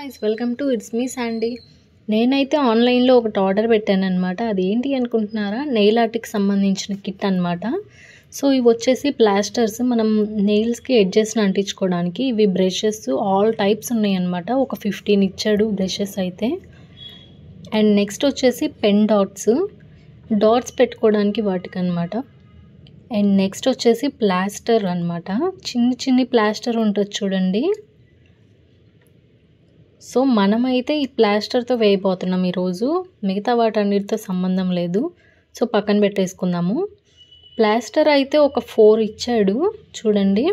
Guys, welcome to it's me Sandy. నేనైతే ఆన్లైన్లో ఒకటి ఆర్డర్ పెట్టాను అనమాట. అది ఏంటి అనుకుంటున్నారా? నెయిల్ ఆర్ట్కి సంబంధించిన కిట్ అనమాట. సో ఇవి వచ్చేసి ప్లాస్టర్స్, మనం నెయిల్స్కి ఎడ్జెస్ని అంటించుకోవడానికి. ఇవి బ్రషెస్ ఆల్ టైప్స్ ఉన్నాయి అనమాట. ఒక 15 ఇచ్చాడు బ్రషెస్ అయితే. అండ్ నెక్స్ట్ వచ్చేసి పెన్ డాట్స్ పెట్టుకోవడానికి వాటికి అనమాట. అండ్ నెక్స్ట్ వచ్చేసి ప్లాస్టర్ అనమాట. చిన్ని ప్లాస్టర్ ఉంటుంది చూడండి. సో మనమైతే ఈ ప్లాస్టర్తో వేయబోతున్నాం ఈరోజు. మిగతా వాటన్నిటితో సంబంధం లేదు. సో పక్కన పెట్టేసుకుందాము. ప్లాస్టర్ అయితే ఒక 4 ఇచ్చాడు చూడండి.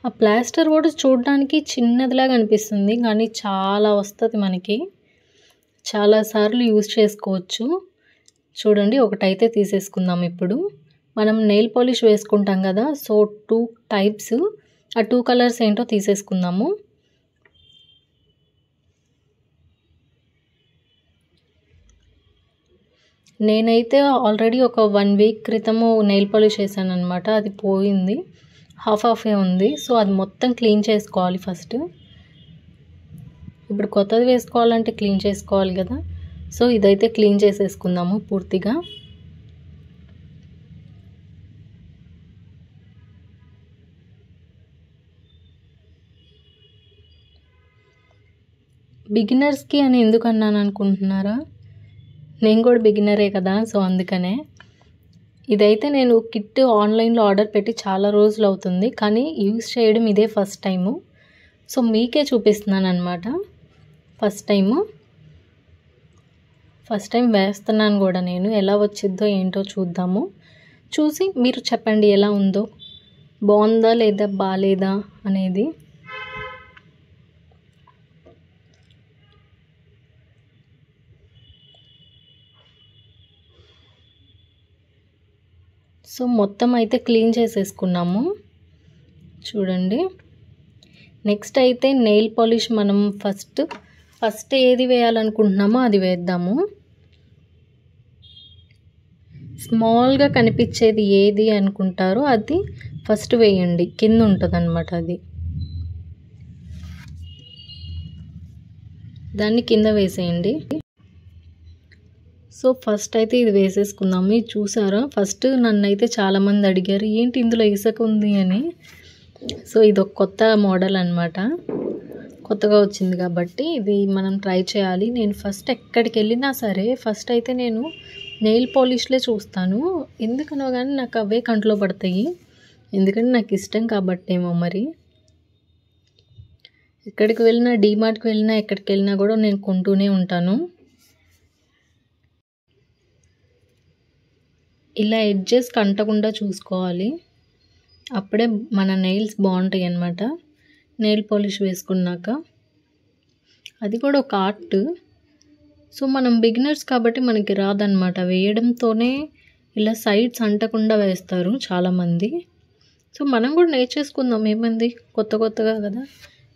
ఆ ప్లాస్టర్ కూడా చూడడానికి చిన్నదిలాగా అనిపిస్తుంది, కానీ చాలా వస్తుంది మనకి. చాలాసార్లు యూజ్ చేసుకోవచ్చు. చూడండి, ఒకటైతే తీసేసుకుందాం. ఇప్పుడు మనం నెయిల్ పాలిష్ వేసుకుంటాం కదా, సో 2 టైప్స్, ఆ 2 కలర్స్ ఏంటో తీసేసుకుందాము. నేనైతే ఆల్రెడీ ఒక 1 వీక్ క్రితము నెయిల్ పాలిష్ వేసాను అనమాట. అది పోయింది, హాఫే ఉంది. సో అది మొత్తం క్లీన్ చేసుకోవాలి ఫస్ట్. ఇప్పుడు కొత్తది వేసుకోవాలంటే క్లీన్ చేసుకోవాలి కదా. సో ఇదైతే క్లీన్ చేసేసుకుందాము పూర్తిగా. బిగినర్స్కి అని ఎందుకు అన్నాను అనుకుంటున్నారా? నేను కూడా బిగినరే కదా, సో అందుకనే. ఇదైతే నేను కిట్ ఆన్లైన్లో ఆర్డర్ పెట్టి చాలా రోజులు అవుతుంది, కానీ యూజ్ చేయడం ఇదే ఫస్ట్ టైము. సో మీకే చూపిస్తున్నాను అనమాట. ఫస్ట్ టైం వేస్తున్నాను కూడా నేను. ఎలా వచ్చిద్దో ఏంటో చూద్దాము. చూసి మీరు చెప్పండి ఎలా ఉందో, బాగుందా లేదా బాగాలేదా అనేది. సో మొత్తం అయితే క్లీన్ చేసేసుకున్నాము చూడండి. నెక్స్ట్ అయితే నెయిల్ పాలిష్ మనం ఫస్ట్ ఏది వేయాలనుకుంటున్నామో అది వేద్దాము. స్మాల్గా కనిపించేది ఏది అనుకుంటారో అది ఫస్ట్ వేయండి. కింద ఉంటుంది అన్నమాట, అది దాన్ని కింద వేసేయండి. సో ఫస్ట్ అయితే ఇది వేసేసుకుందాము. ఇది చూసారా, ఫస్ట్ నన్ను అయితే చాలామంది అడిగారు ఏంటి ఇందులో ఇసుక ఉంది అని. సో ఇది ఒక కొత్త మోడల్ అనమాట, కొత్తగా వచ్చింది కాబట్టి ఇది మనం ట్రై చేయాలి. నేను ఫస్ట్ ఎక్కడికి వెళ్ళినా సరే ఫస్ట్ అయితే నేను నెయిల్ పాలిష్లే చూస్తాను. ఎందుకనో కానీ నాకు అవే కంట్లో పడతాయి, ఎందుకంటే నాకు ఇష్టం కాబట్టేమో మరి. ఎక్కడికి వెళ్ళినా, డీమార్ట్కి వెళ్ళినా, ఎక్కడికి వెళ్ళినా కూడా నేను కొంటూనే ఉంటాను. ఇలా ఎడ్జెస్ కంటకుండా చూసుకోవాలి, అప్పుడే మన నెయిల్స్ బాగుంటాయి అన్నమాట నెయిల్ పాలిష్ వేసుకున్నాక. అది కూడా ఒక ఆర్ట్. సో మనం బిగినర్స్ కాబట్టి మనకి రాదన్నమాట. వేయడంతోనే ఇలా సైడ్స్ అంటకుండా వేస్తారు చాలామంది. సో మనం కూడా నేర్చేసుకుందాం, ఏమంది, కొత్తగా కదా,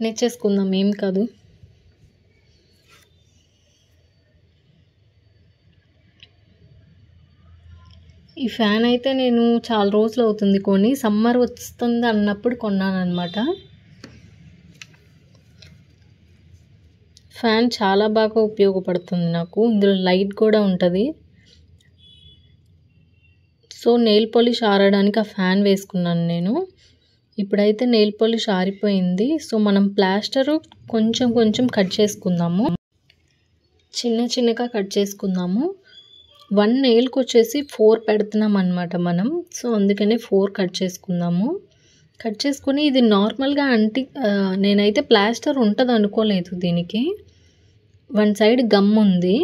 నేర్చేసుకుందాం, ఏం కాదు. ఈ ఫ్యాన్ అయితే నేను చాలా రోజులు అవుతుంది కొని, సమ్మర్ వస్తుంది అన్నప్పుడు కొన్నాను అనమాట. ఫ్యాన్ చాలా బాగా ఉపయోగపడుతుంది నాకు. ఇందులో లైట్ కూడా ఉంటుంది. సో నెయిల్ పాలిష్ ఆరడానికి ఆ ఫ్యాన్ వేసుకున్నాను నేను. ఇప్పుడైతే నెయిల్ పాలిష్ ఆరిపోయింది. సో మనం ప్లాస్టరు కొంచెం కట్ చేసుకుందాము, చిన్నగా కట్ చేసుకుందాము. 1 నెయిల్కి వచ్చేసి 4 పెడుతున్నాం అనమాట మనం. సో అందుకనే 4 కట్ చేసుకుందాము. కట్ చేసుకుని ఇది నార్మల్గా నేనైతే ప్లాస్టర్ ఉంటుంది అనుకోలేదు దీనికి. 1 సైడ్ గమ్ ఉంది,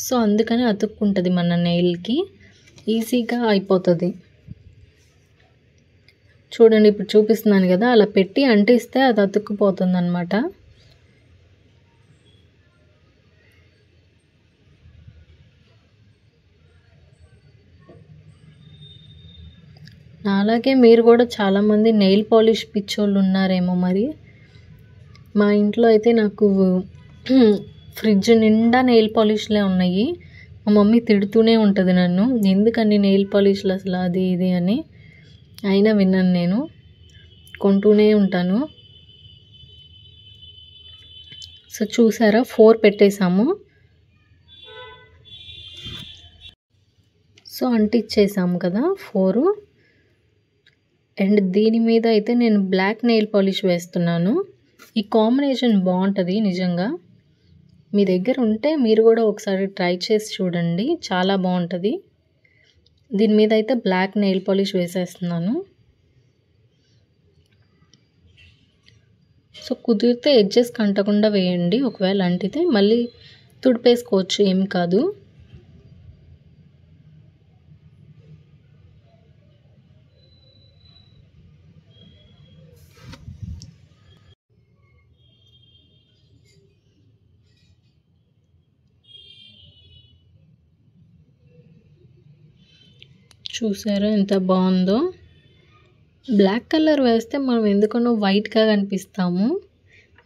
సో అందుకని అతుక్కుంటుంది మన నెయిల్కి, ఈజీగా అయిపోతుంది. చూడండి, ఇప్పుడు చూపిస్తున్నాను కదా, అలా పెట్టి అంటిస్తే అది అతుక్కుపోతుంది అనమాట. అలాగే మీరు కూడా చాలామంది నెయిల్ పాలిష్ పిచ్చోళ్ళు ఉన్నారేమో మరి. మా ఇంట్లో అయితే నాకు ఫ్రిడ్జ్ నిండా నెయిల్ పాలిష్లే ఉన్నాయి. మా మమ్మీ తిడుతూనే ఉంటుంది నన్ను, ఎందుకని నెయిల్ పాలిష్లు అసలు అది ఇది అని. అయినా విన్నాను నేను. కొంటూనే ఉంటాను. సో చూసారా 4 పెట్టేసాము. సో అంటించేసాము కదా 4. అండ్ దీని మీద అయితే నేను బ్లాక్ నెయిల్ పాలిష్ వేస్తున్నాను. ఈ కాంబినేషన్ బాగుంటుంది నిజంగా. మీ దగ్గర ఉంటే మీరు కూడా ఒకసారి ట్రై చేసి చూడండి, చాలా బాగుంటుంది. దీని మీద అయితే బ్లాక్ నెయిల్ పాలిష్ వేసేస్తున్నాను. సో కుదిరితే ఎడ్జెస్ కంటకుండా వేయండి, ఒకవేళ అంటితే మళ్ళీ తుడిపేసుకోవచ్చు, ఏమి కాదు. చూసారా ఎంత బాగుందో. బ్లాక్ కలర్ వేస్తే మనం ఎందుకనో వైట్గా కనిపిస్తాము.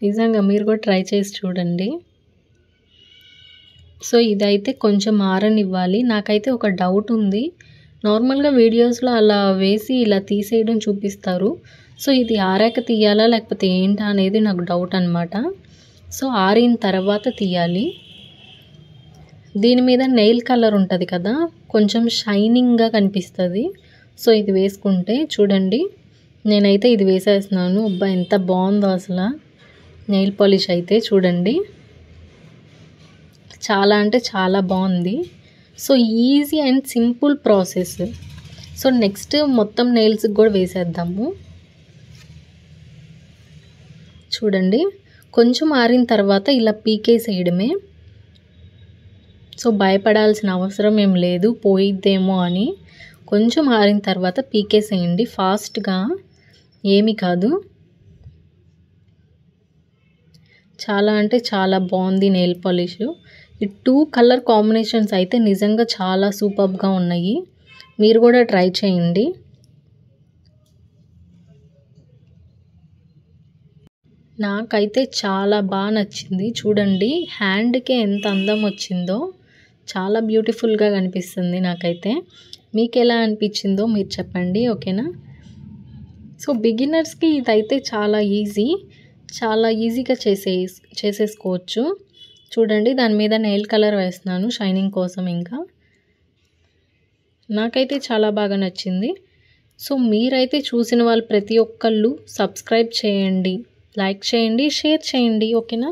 నిజంగా మీరు కూడా ట్రై చేసి చూడండి. సో ఇదైతే కొంచెం ఆరనివ్వాలి. నాకైతే ఒక డౌట్ ఉంది. నార్మల్గా వీడియోస్లో అలా వేసి ఇలా తీసేయడం చూపిస్తారు. సో ఇది ఆరాక తీయాలా లేకపోతే ఏంటా అనేది నాకు డౌట్ అనమాట. సో ఆరిన తర్వాత తీయాలి. దీని మీద నెయిల్ కలర్ ఉంటుంది కదా, కొంచెం షైనింగ్గా కనిపిస్తుంది. సో ఇది వేసుకుంటే చూడండి, నేనైతే ఇది వేసేస్తున్నాను. అబ్బా ఎంత బాగుందో అసలు నెయిల్ పాలిష్ అయితే చూడండి, చాలా అంటే చాలా బాగుంది. So easy and simple process. So next మొత్తం నెయిల్స్కి కూడా వేసేద్దాము. చూడండి కొంచెం ఆరిన తర్వాత ఇలా పీకేసేయడమే. సో భయపడాల్సిన అవసరం ఏం లేదు పోయిద్దేమో అని. కొంచెం ఆరిన తర్వాత పీకేసేయండి ఫాస్ట్గా, ఏమి కాదు. చాలా అంటే చాలా బాగుంది నెయిల్ పాలిష్. ఈ 2 కలర్ కాంబినేషన్స్ అయితే నిజంగా చాలా సూపర్గా ఉన్నాయి. మీరు కూడా ట్రై చేయండి. నాకైతే చాలా బాగా నచ్చింది. చూడండి హ్యాండ్కే ఎంత అందం వచ్చిందో, చాలా బ్యూటిఫుల్గా కనిపిస్తుంది నాకైతే. మీకు ఎలా అనిపించిందో మీరు చెప్పండి, ఓకేనా? సో బిగినర్స్కి ఇదైతే చాలా ఈజీగా చేసేసుకోవచ్చు. చూడండి దాని మీద నెయిల్ కలర్ వేస్తున్నాను షైనింగ్ కోసం. ఇంకా నాకైతే చాలా బాగా నచ్చింది. సో మీరైతే చూసిన వాళ్ళు ప్రతి ఒక్కళ్ళు సబ్స్క్రైబ్ చేయండి, లైక్ చేయండి, షేర్ చేయండి, ఓకేనా?